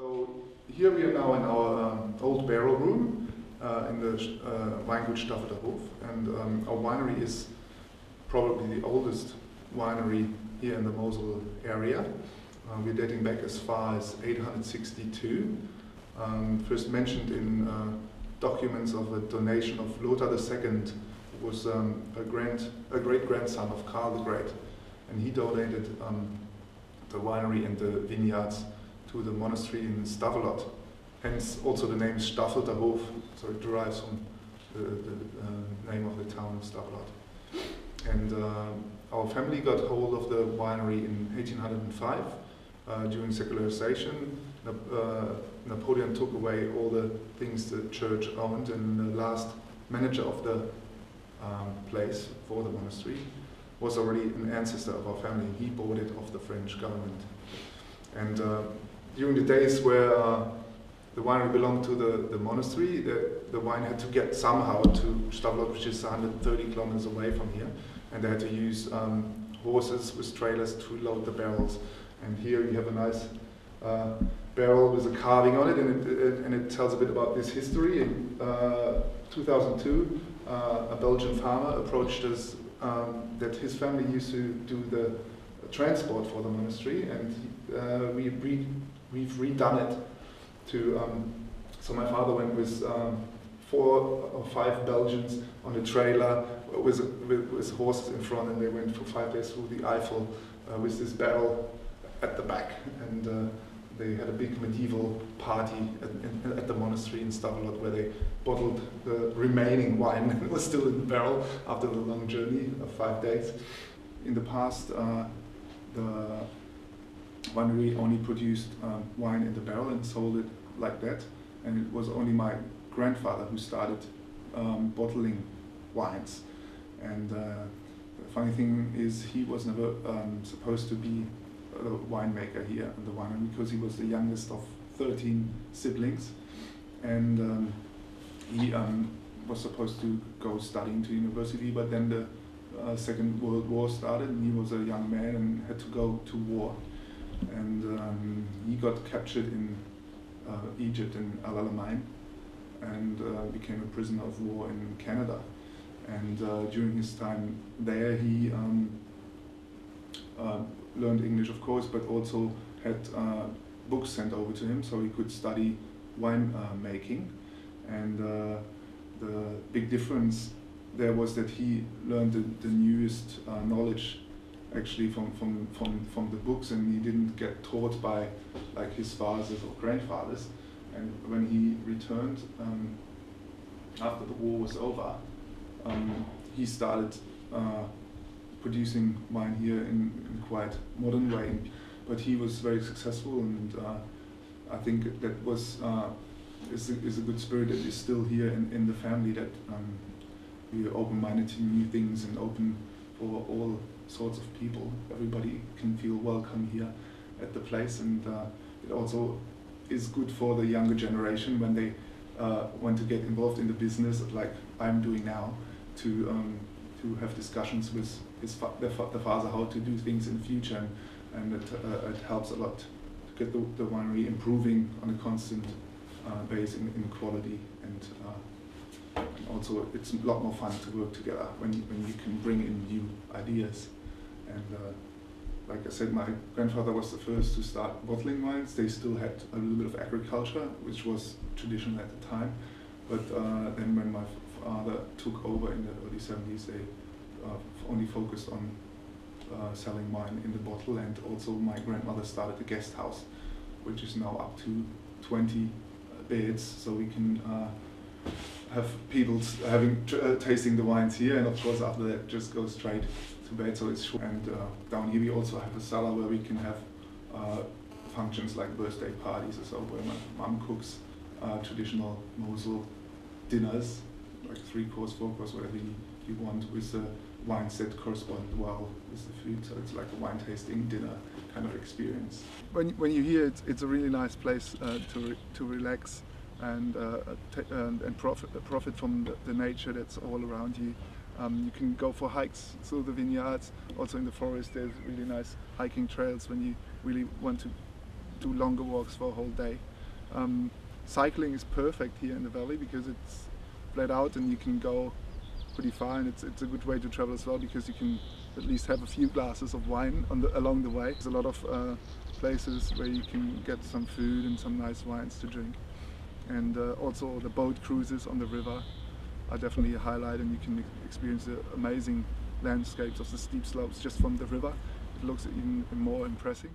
So here we are now in our old barrel room in the Weingut Staffelter Hof, and our winery is probably the oldest winery here in the Mosel area. We're dating back as far as 862, first mentioned in documents of a donation of Lothar II, who was a great-grandson of Karl the Great, and he donated the winery and the vineyards to the monastery in Staffelter. Hence also the name Staffelter Hof, so it derives from the name of the town of Staffelter. And our family got hold of the winery in 1805 during secularization. Napoleon took away all the things the church owned, and the last manager of the place for the monastery was already an ancestor of our family. He bought it off the French government. And during the days where the winery belonged to the monastery, the wine had to get somehow to Staffelter, which is 130 kilometers away from here, and they had to use horses with trailers to load the barrels. And here you have a nice barrel with a carving on it, and it tells a bit about this history. In 2002, a Belgian farmer approached us that his family used to do the transport for the monastery, and we've redone it to. So my father went with 4 or 5 Belgians on a trailer with horses in front, and they went for 5 days through the Eiffel with this barrel at the back, and they had a big medieval party at the monastery in Staffelter, where they bottled the remaining wine that was still in the barrel after the long journey of 5 days. In the past, the winery only produced wine in the barrel and sold it like that, and it was only my grandfather who started bottling wines. And the funny thing is, he was never supposed to be a winemaker here at the winery, because he was the youngest of 13 siblings, and he was supposed to go studying to university, but then the Second World War started, and he was a young man and had to go to war, and he got captured in Egypt in Al Alamein, and became a prisoner of war in Canada. And during his time there, he learned English, of course, but also had books sent over to him so he could study wine making. And the big difference there was that he learned the newest knowledge actually from the books, and he didn't get taught by like his fathers or grandfathers. And when he returned after the war was over, he started producing wine here in quite modern way, but he was very successful, and I think that was is a good spirit that is still here in the family, that we are open-minded to new things and open for all sorts of people. Everybody can feel welcome here at the place, and it also is good for the younger generation when they want to get involved in the business, like I'm doing now, to have discussions with the father how to do things in the future, and it helps a lot to get the winery improving on a constant base in quality, and also it's a lot more fun to work together when you can bring in new ideas. And like I said, my grandfather was the first to start bottling wines. They still had a little bit of agriculture, which was traditional at the time, but then when my father took over in the early 70s, they only focused on selling wine in the bottle, and also my grandmother started a guest house, which is now up to 20 beds, so we can have people tasting the wines here, and of course after that just go straight to bed, so it's short. And down here we also have a cellar where we can have functions like birthday parties or so, where my mum cooks traditional Mosel dinners, like 3-course, 4-course, whatever you want, with the wines that correspond well with the food. So it's like a wine tasting dinner kind of experience. When you're here, it's a really nice place to relax and profit from the nature that's all around you. You can go for hikes through the vineyards. Also in the forest, there's really nice hiking trails when you really want to do longer walks for a whole day. Cycling is perfect here in the valley because it's flat out and you can go pretty far, and it's a good way to travel as well because you can at least have a few glasses of wine along the way. There's a lot of places where you can get some food and some nice wines to drink, and also the boat cruises on the river are definitely a highlight, and you can experience the amazing landscapes of the steep slopes just from the river. It looks even more impressive.